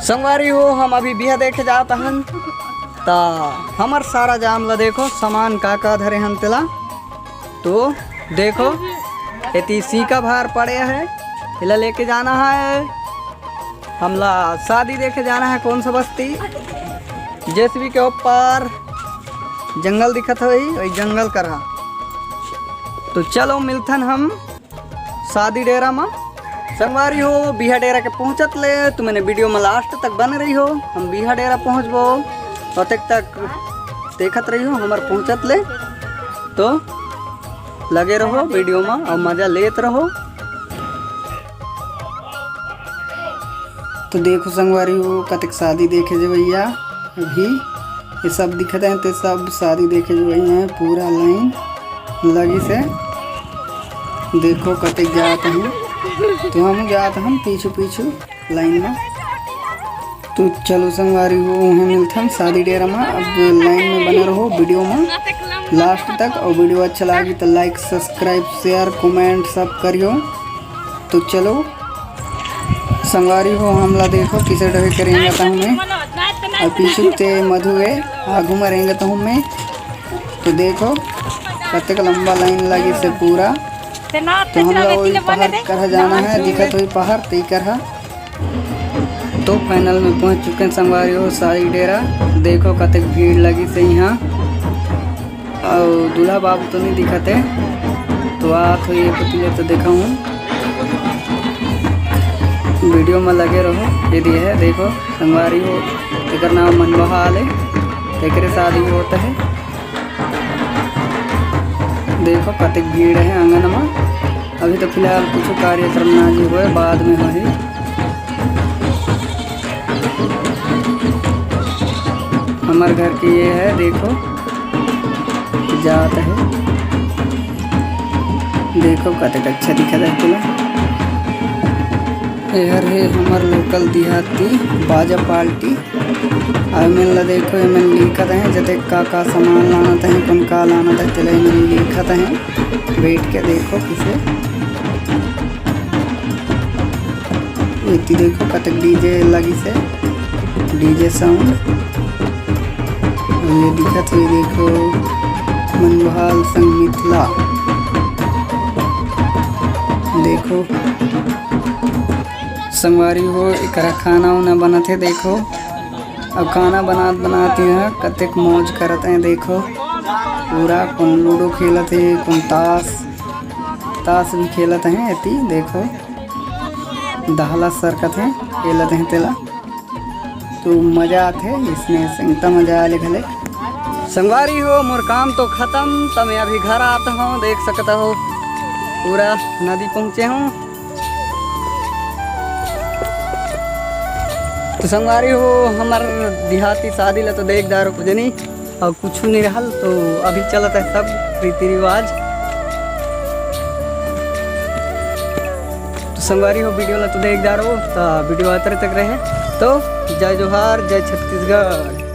संगवारी हो हम अभी बिहा देखे जाता हन ता हमर सारा जाम ला देखो सामान का धरे हन तेला तो देखो इतनी सीका भार पड़े है इला लेके जाना है। हमला शादी देखे जाना है कौन सा बस्ती जेसीबी के ऊपर जंगल दिखत है वही जंगल कर रहा। तो चलो मिलथन हम शादी डेरा में। संगवारी हो बिहा डेरा के पहुँचत ले तो मैंने वीडियो में लास्ट तक बन रही हो। हम बिहा डेरा पहुँचबो और तक देखत रही हो हमार पहुँचत ले तो लगे रहो वीडियो में और मज़ा लेत रहो। तो देखो संगवारी हो कतक शादी देखे जो भैया अभी ये सब दिखते हैं तो सब शादी देखे जो भैया पूरा लाइन लगी से देखो कतक जाते हैं तो हम जाते हम पीछू पीछू लाइन में। तो चलो संगवारी हो वहाँ मिलते हम शादी डेरा में। अब लाइन में बने रहो वीडियो में लास्ट तक और वीडियो अच्छा लगी तो लाइक सब्सक्राइब शेयर कमेंट सब करियो। तो चलो संगवारी हो हमला देखो किसे डरे करेंगे तो हमें और पीछे ते मधु है आगू में रहेंगे तो हमें। तो देखो कतक लंबा लाइन लगी से पूरा तो हम लोग वही पहाड़ कर जाना है दिखत हुई पहाड़ तय कर। तो फाइनल में पहुंच चुके हैं संगवारी हो शादी डेरा। देखो कतक भीड़ लगी से यहाँ और दूल्हा बाबू तो नहीं दिखते तो आत हो ये पतीले तो देखा हूँ वीडियो में लगे रहो। ये दिए है देखो संगवारी हो एक नाम मनबहाल है एक शादी होता है। देखो कतक भीड़ है आंगन में। अभी तो फिलहाल कुछ कार्यक्रम ना जी हुए बाद में हो। हमारे घर की ये है देखो जात है देखो कतक अच्छा दिखा है तुला। यार है हमार लोकल देहाती बाजा पार्टी और मिल देखो मैं लिखत है जते का सामान लाना है कौन का लाना था तेल में लिखत है बैठ के देखो किसे इतनी देखो कतक डीजे लगी से डीजे साउंड ये दिखत हुई देखो मनबहाल संग मिथिला देखो संगवारी हो एकरा खाना उना बनत है देखो। अब खाना बनाती हैं कतक मौज करते हैं देखो पूरा कौन लूडो खेलते हैं कौन ताश भी खेलते हैं इतनी देखो दहला सरकत है खेलते हैं तेला तो मज़ा आते है इसमें संगता मज़ा आले भले। संगवारी हो मोर काम तो ख़त्म तो मैं अभी घर आता हूँ देख सकता हो पूरा नदी पहुँचे हूँ। तो संगवारी हो हमार देहाती शादी ला तो देखदार कुछ नहीं और कुछ नहीं रहा तो अभी चलता है सब रीति रिवाज। तो संगवारी हो वीडियो ला तो देखदार हो तो वीडियो आते तक रहे तो जय जोहार जय छत्तीसगढ़।